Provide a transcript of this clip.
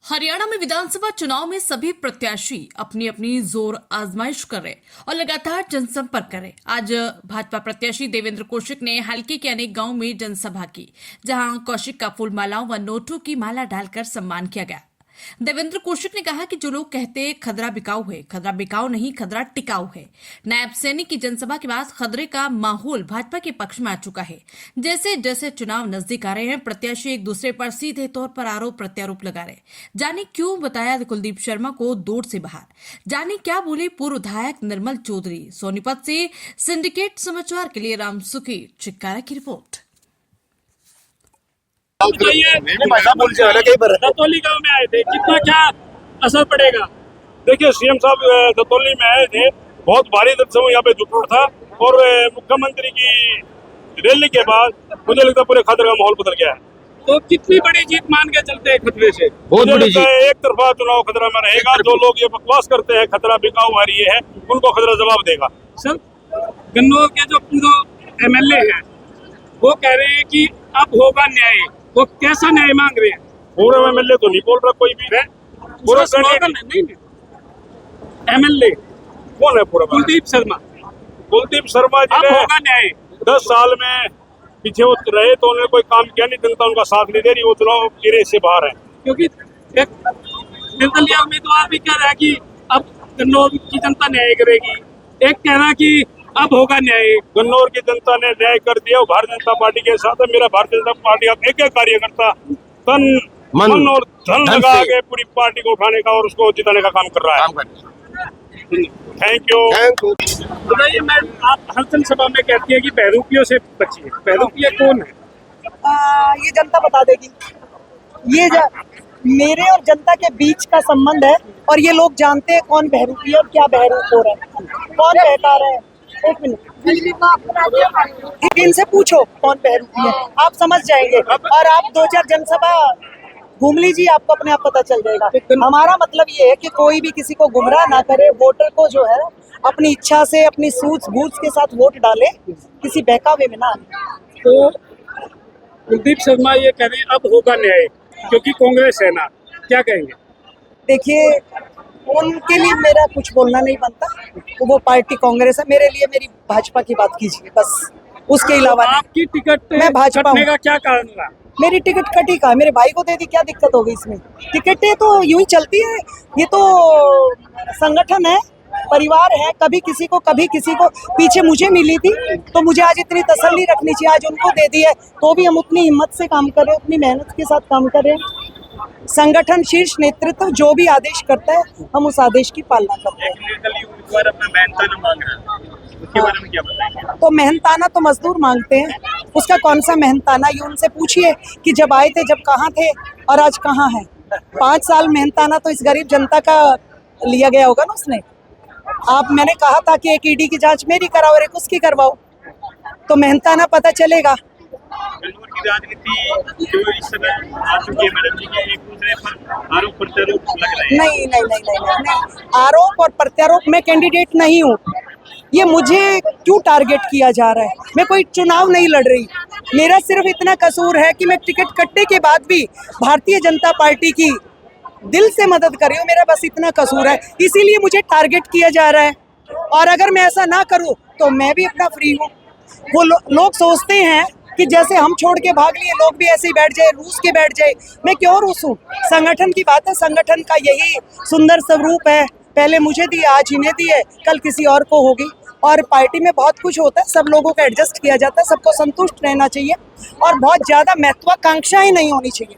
हरियाणा में विधानसभा चुनाव में सभी प्रत्याशी अपनी अपनी जोर आजमाइश कर रहे और लगातार जनसंपर्क कर रहे। आज भाजपा प्रत्याशी देवेंद्र कौशिक ने हल्के के अनेक गांवों में जनसभा की, जहां कौशिक का फूल मालाओं व नोटों की माला डालकर सम्मान किया गया। देवेंद्र कौशिक ने कहा कि जो लोग कहते हैं खदरा बिकाऊ है, खदरा बिकाऊ नहीं, खदरा टिकाऊ है। नायब सैनिक की जनसभा के बाद खदरे का माहौल भाजपा के पक्ष में आ चुका है। जैसे जैसे चुनाव नजदीक आ रहे हैं, प्रत्याशी एक दूसरे पर सीधे तौर पर आरोप प्रत्यारोप लगा रहे। जाने क्यों बताया कुलदीप शर्मा को दौड़ से बाहर, जाने क्या बोले पूर्व विधायक निर्मल चौधरी। सोनीपत से सिंडिकेट समाचार के लिए राम सुखी चिक्कारा की रिपोर्ट। दतौली गांव में आए थे, कितना क्या असर पड़ेगा? देखिए, सीएम साहब दतौली में आए थे, बहुत भारी जनसमूह यहाँ पे जुटा था और मुख्यमंत्री की रैली के बाद मुझे लगता है पूरे खतरे का माहौल बदल गया है। तो कितनी बड़ी जीत मान के चलते हैं खतरे से? बहुत बड़ी जीत। एक तरफा चुनाव खतरा में रहेगा। जो लोग ये बकवास करते हैं खतरा बिकाऊ आ रही है, उनको खतरा जवाब देगा। सर, गन्नौर के जो पूर्व एमएलए हैं वो कह रहे हैं कि अब होगा न्याय। वो कैसा न्याय मांग रहे हैं? पूर्व एमएलए तो नहीं बोल रहा कोई भी। एमएलए कौन है? पूरा कुलदीप शर्मा। कुलदीप शर्मा जी अब ने होगा न्याय। 10 साल में पीछे वो रहे तो उन्होंने कोई काम किया नहीं, जनता उनका साथ नहीं दे रही, वो चुनाव की रेस से बाहर है। क्योंकि एक निर्दलीय उम्मीदवार भी कह रहा है कि अब गन्नौर की जनता न्याय करेगी, एक कह रहा कि अब होगा न्याय। गन्नौर की जनता ने न्याय कर दिया, भारतीय जनता पार्टी के साथ है। मेरा भारतीय जनता पार्टी का एक एक कार्यकर्ता तन मन और धन लगा के पूरी पार्टी को उठाने का और उसको जिताने का काम कर रहा है। Thank you. बताइए मैडम, आप हर जनसभा में कहती है कि बहरूपियों से बचिए। बहरूपिया कौन है? ये जनता बता देगी। ये मेरे और जनता के बीच का संबंध है और ये लोग जानते हैं कौन बहरूपी है और क्या बहरूप हो रहा है, कौन बहका रहा है। एक मिनट, इनसे पूछो कौन बहरूपी है, आप समझ जाएंगे। और आप 2-4 जनसभा घूम लीजिए, आपको अपने आप पता चल जाएगा। हमारा मतलब ये है कि कोई भी किसी को गुमराह ना करे, वोटर को जो है अपनी इच्छा से अपनी सूझबूझ के साथ वोट डाले, किसी बहकावे में ना आए। तो कुलदीप शर्मा ये कह रहे हैं अब होगा न्याय, क्योंकि कांग्रेस है ना, क्या कहेंगे? देखिए, उनके लिए मेरा कुछ बोलना नहीं बनता, तो वो पार्टी कांग्रेस है। मेरे लिए मेरी भाजपा की बात कीजिए बस, उसके अलावा आपकी टिकट मैं भाजपा कटने का क्या कारण रहा? मेरी टिकट कटी का, मेरे भाई को दे दी, क्या दिक्कत हो गई इसमें? टिकटें तो यूं ही चलती है, ये तो संगठन है, परिवार है। कभी किसी को पीछे मुझे मिली थी तो मुझे आज इतनी तसल्ली रखनी चाहिए, आज उनको दे दी है तो भी हम उतनी हिम्मत से काम कर रहे हैं, उतनी मेहनत के साथ काम कर रहे हैं। संगठन शीर्ष नेतृत्व जो भी आदेश करता है, हम उस आदेश की पालना करते हैं। तो मेहनताना तो मजदूर मांगते हैं, उसका कौन सा मेहनताना, ये उनसे पूछिए कि जब आए थे, जब कहाँ थे और आज कहाँ हैं। 5 साल मेहनताना तो इस गरीब जनता का लिया गया होगा ना उसने। मैंने कहा था कि एक ईडी की जांच मेरी कराओ और एक उसकी करवाओ, तो मेहनताना पता चलेगा। गन्नौर की राजनीति जो इस समय आ चुकी है मैडम जी, के एक दूसरे पर आरोप प्रत्यारोप लग रहे हैं। नहीं, आरोप और प्रत्यारोप, मैं कैंडिडेट नहीं हूँ, ये मुझे क्यों टारगेट किया जा रहा है? मैं कोई चुनाव नहीं लड़ रही। मेरा सिर्फ इतना कसूर है कि मैं टिकट कटने के बाद भी भारतीय जनता पार्टी की दिल से मदद कर रही हूँ, मेरा बस इतना कसूर है, इसीलिए मुझे टारगेट किया जा रहा है। और अगर मैं ऐसा ना करूँ तो मैं भी अपना फ्री हूँ। वो लोग सोचते हैं कि जैसे हम छोड़ के भाग लिए, लोग भी ऐसे ही बैठ जाए, रूस के बैठ जाए। मैं क्यों रूसूं? संगठन की बात है, संगठन का यही सुंदर स्वरूप है। पहले मुझे दी, आज इन्हें दी है, कल किसी और को होगी। और पार्टी में बहुत कुछ होता है, सब लोगों को एडजस्ट किया जाता है, सबको संतुष्ट रहना चाहिए और बहुत ज़्यादा महत्वाकांक्षाएं नहीं होनी चाहिए।